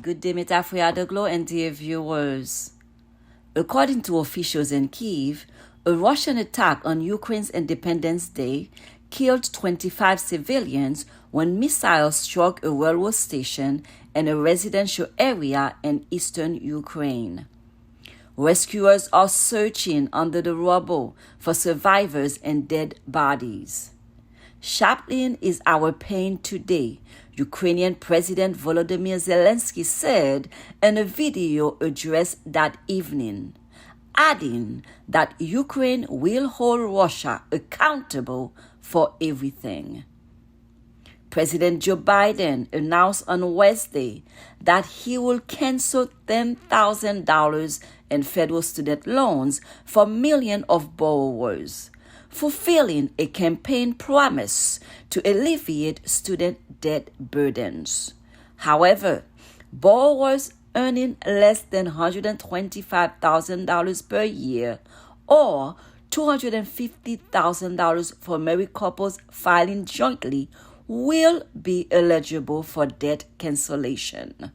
Good day, Metafriadoglo and dear viewers. According to officials in Kyiv, a Russian attack on Ukraine's Independence Day killed 25 civilians when missiles struck a railroad station and a residential area in eastern Ukraine. Rescuers are searching under the rubble for survivors and dead bodies. Chaplain is our pain today, Ukrainian President Volodymyr Zelensky said in a video addressed that evening, adding that Ukraine will hold Russia accountable for everything. President Joe Biden announced on Wednesday that he will cancel $10,000 in federal student loans for millions of borrowers, fulfilling a campaign promise to alleviate student debt burdens. However, borrowers earning less than $125,000 per year or $250,000 for married couples filing jointly will be eligible for debt cancellation.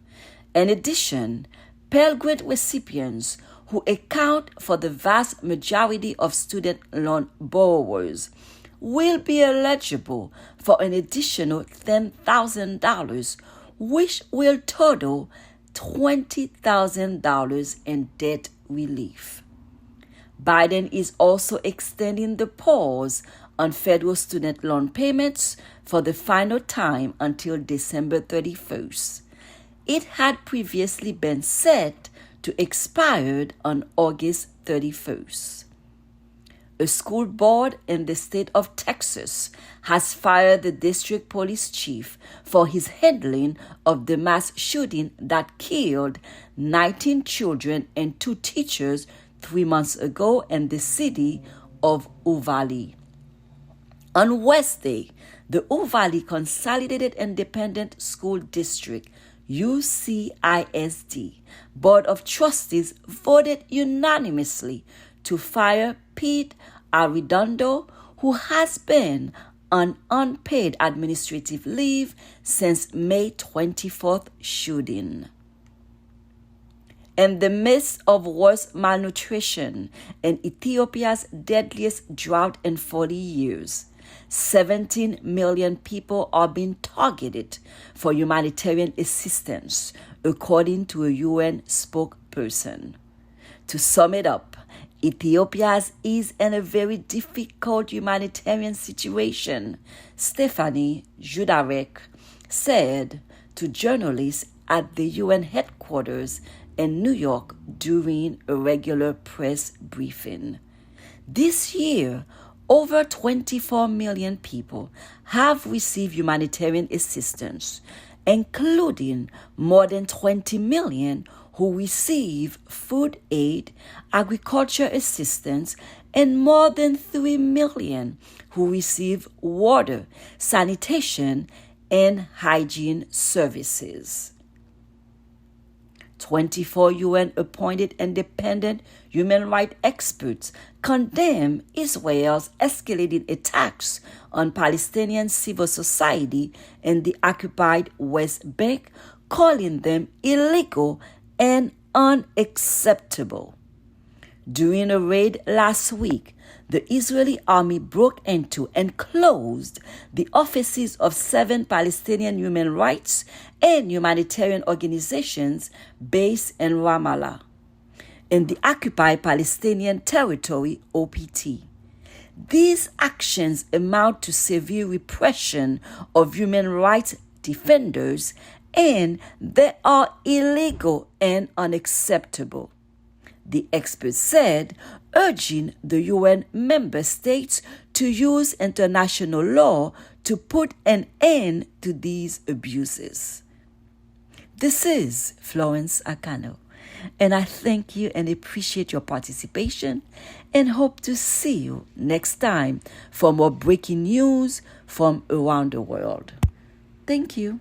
In addition, Pell Grant recipients who account for the vast majority of student loan borrowers will be eligible for an additional $10,000, which will total $20,000 in debt relief. Biden is also extending the pause on federal student loan payments for the final time until December 31st. It had previously been set to expire on August 31st. A school board in the state of Texas has fired the district police chief for his handling of the mass shooting that killed 19 children and 2 teachers 3 months ago in the city of Uvalde. On Wednesday, the Uvalde Consolidated Independent School District UCISD Board of Trustees voted unanimously to fire Pete Arredondo, who has been on unpaid administrative leave since May 24th shooting. In the midst of worst malnutrition and Ethiopia's deadliest drought in 40 years, 17 million people are being targeted for humanitarian assistance, according to a UN spokesperson. To sum it up, Ethiopia is in a very difficult humanitarian situation, Stephanie Judarek said to journalists at the UN headquarters in New York during a regular press briefing. This year, over 24 million people have received humanitarian assistance, including more than 20 million who receive food aid, agriculture assistance, and more than 3 million who receive water, sanitation, and hygiene services. 24 UN-appointed independent human rights experts condemn Israel's escalating attacks on Palestinian civil society in the occupied West Bank, calling them illegal and unacceptable. During a raid last week, the Israeli army broke into and closed the offices of 7 Palestinian human rights and humanitarian organizations based in Ramallah, in the occupied Palestinian territory, OPT. These actions amount to severe repression of human rights defenders, and they are illegal and unacceptable, the expert said, urging the UN member states to use international law to put an end to these abuses. This is Florence Akano, and I thank you and appreciate your participation and hope to see you next time for more breaking news from around the world. Thank you.